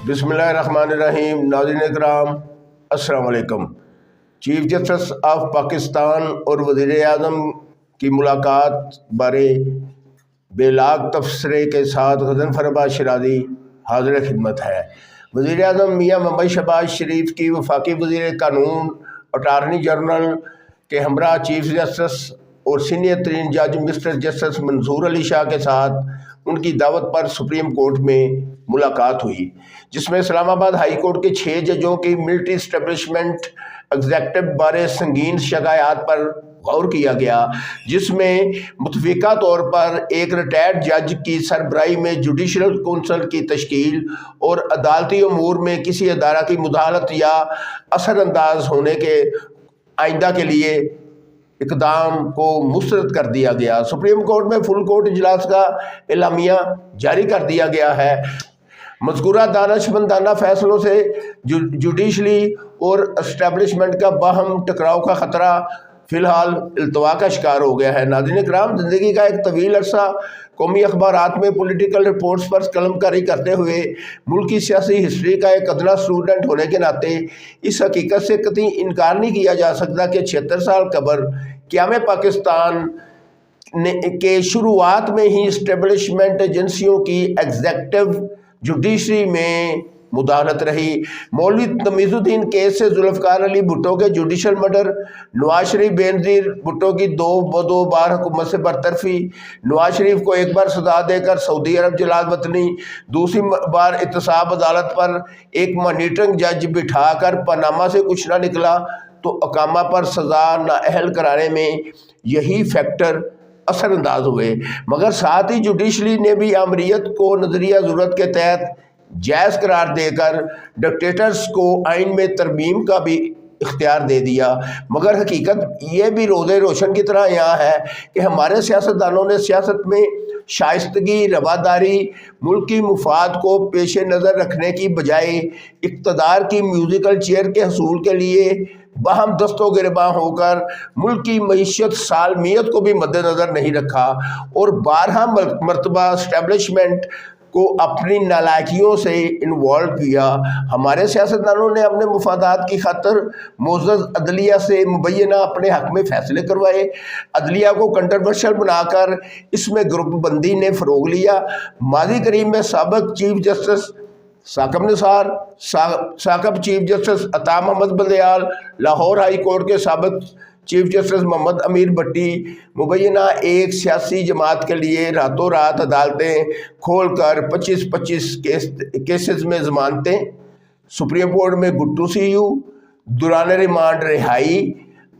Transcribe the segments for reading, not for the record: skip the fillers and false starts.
बिस्मिल्लाहिर्रहमानिर्रहीम। नाज़रीन इकराम, अस्सलाम वालेकुम। चीफ जस्टिस ऑफ पाकिस्तान और वज़ीर आज़म की मुलाकात बारे बेलाग तबसरे के साथ गज़नफ़र अब्बास शिराज़ी हाज़िर खिदमत है। वज़ीर आज़म मियाँ मोहम्मद शहबाज शरीफ की वफाकी वज़ीर कानून अटारनी जनरल के हमरा चीफ जस्टिस और सीनियर तरीन जज मिस्टर जस्टिस मंसूर अली शाह के साथ उनकी दावत पर सुप्रीम कोर्ट में मुलाकात हुई, जिसमें इस्लामाबाद हाई कोर्ट के 6 जजों की मिलिट्री इस्टेब्लिशमेंट एग्जेक्टिव बारे संगीन शिकायत पर गौर किया गया, जिसमें मुतफ़िका तौर पर एक रिटायर्ड जज की सरबराही में जुडिशल कौंसिल की तश्कील और अदालती अमूर में किसी अदारा की मुदाखलत या असरअंदाज होने के आइंदा के लिए इक़दाम को मुस्तरद कर दिया गया। सुप्रीम कोर्ट में फुल कोर्ट इजलास का एलामिया जारी कर दिया गया है। मज़कूरा दानिशमंदाना फैसलों से जुडिशली और इस्टेब्लिशमेंट का बाहम टकराव का ख़तरा फ़िलहाल इल्तवा का शिकार हो गया है। नाज़रीन इकराम, ज़िंदगी का एक तवील अरसा कौमी अखबारात में पॉलिटिकल रिपोर्ट्स पर कलमकारी करते हुए मुल्क की सियासी हिस्ट्री का एक अदना स्टूडेंट होने के नाते इस हकीकत से कतई इनकार नहीं किया जा सकता कि 76 साल कबल क़याम पाकिस्तान के शुरुआत में ही इस्टेब्लिशमेंट एजेंसियों की एग्जेक्टिव जुडिशरी में मुदाखलत रही। मौलवी तमीज़ुद्दीन केस से जुल्फ़िकार अली भुट्टो के जुडिशल मर्डर, नवाज शरीफ बेनज़ीर भुट्टो की दो बार हुकूमत से बरतरफी, नवाज शरीफ को एक बार सजा देकर सऊदी अरब जलाल वतनी, दूसरी बार एहतसाब अदालत पर एक मॉनिटरिंग जज बिठाकर पनामा से कुछ ना निकला तो अकामा पर सज़ा नाअहल कराने में यही फैक्टर असरअंदाज हुए। मगर साथ ही जुडिशरी ने भी आमरीत को नज़रिया ज़रूरत के तहत जायज़ करार देकर डिक्टेटर्स को आइन में तरमीम का भी इख्तियार दे दिया। मगर हकीकत ये भी रोज़े रोशन की तरह यहाँ है कि हमारे सियासतदानों ने सियासत में शाइस्तगी, रवादारी, मुल्क की मुफाद को पेश नज़र रखने की बजाय इक़्तिदार की म्यूज़िकल चेयर के हसूल के लिए बाहम दस्तो गिरबां होकर मुल्क की मईशत सालमियत को भी मद्देनज़र नहीं रखा और 12 मरतबा इस्टेब्लिशमेंट को अपनी नालायकियों से इन्वॉल्व किया। हमारे सियासतदानों ने अपने मुफादात की खातर मोअज़्ज़ज़ अदलिया से मुबैना अपने हक़ में फ़ैसले करवाए। अदलिया को कंट्रोवर्शियल बनाकर इसमें ग्रुप बंदी ने फ़रोग़ लिया। माज़ी करीम में साबिक़ chief justice Saqib Nisar, Saqib chief justice Ata Muhammad Bandial, Lahore high court के साबिक़ चीफ जस्टिस मोहम्मद अमीर भट्टी मुबैना एक सियासी जमात के लिए रातों रात अदालतें खोल कर 25-25 केसेस में ज़मानतें, सुप्रीम कोर्ट में गुट्टू CU, दुरान रिमांड रिहाई,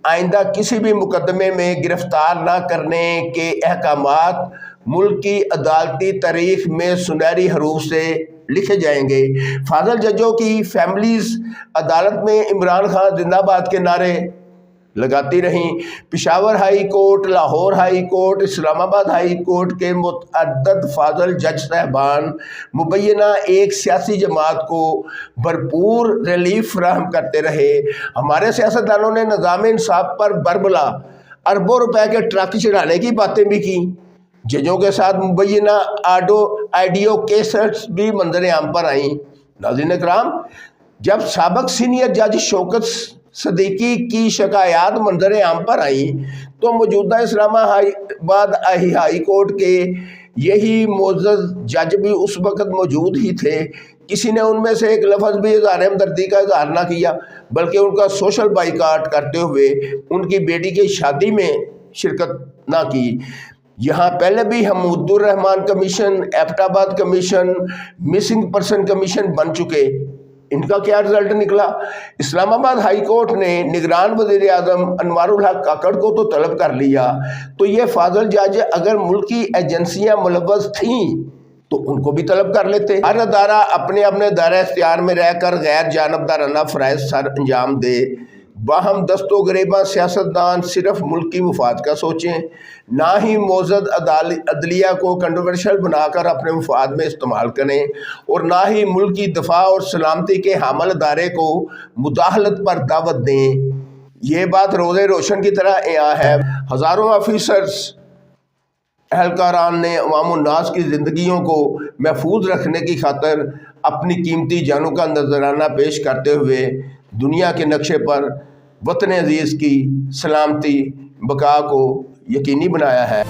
आइंदा किसी भी मुकदमे में गिरफ्तार न करने के अहकामात मुल्क की अदालती तारीख में सुनहरी हरूफ से लिखे जाएंगे। फाज़िल जजों की फैमिलीज़ अदालत में इमरान खान जिंदाबाद के नारे लगाती रहीं। Peshawar high court, Lahore high court, Islamabad high court के मुतअद्दिद फाज़िल जज साहबान मुबैना एक सियासी जमात को भरपूर रिलीफ फराहम करते रहे। हमारे सियासतदानों ने निज़ाम इंसाफ पर बरबला अरबों रुपए के ट्रक चढ़ाने की बातें भी की। जजों के साथ मुबैना आडियो केसेट्स भी मंजर आम पर आई। नाज़रीन इकराम, जब साबिक़ सीनियर जज शौकत सदीकी की शिकायत मंजर आम पर आई तो मौजूदा इस्लामाबाद हाई कोर्ट के यही मोअज़्ज़ज़ जज भी उस वक़्त मौजूद ही थे। किसी ने उनमें से एक लफ्ज़ भी इज़हार हमदर्दी का इज़हार ना किया, बल्कि उनका सोशल बाइकाट करते हुए उनकी बेटी की शादी में शिरकत ना की। यहाँ पहले भी Hamoodur Rahman commission, Abbottabad commission, missing person commission बन चुके। इनका क्या रिजल्ट निकला? इस्लामाबाद हाई कोर्ट ने निगरान वज़ीर आज़म अनवारुल हक काकड़ को तो तलब कर लिया, तो ये फाज़िल जज अगर मुल्क की एजेंसियाँ मुलव्वस थीं तो उनको भी तलब कर लेते। हर अदारा अपने अपने दायरा इख्तियार में रहकर गैर जानबदाराना फ़राइज़ सर अंजाम दे। बाहम दस्तो गिरेबां सियासतदान सिर्फ मुल्क की मुफाद का सोचें, ना ही मोअज़्ज़ज़ अदलिया को कंट्रोवर्शियल बनाकर अपने मुफाद में इस्तेमाल करें और ना ही मुल्क की दफा और सलामती के हामिल अदारे को मुदाखलत पर दावत दें। ये बात रोज़े रोशन की तरह यहाँ है। हज़ारों ऑफिसर्स اہلکاران نے عوام الناس کی زندگیوں کو محفوظ رکھنے کی خاطر اپنی قیمتی جانوں کا نذرانہ پیش کرتے ہوئے دنیا کے نقشے پر وطن عزیز کی سلامتی بقا کو یقینی بنایا ہے۔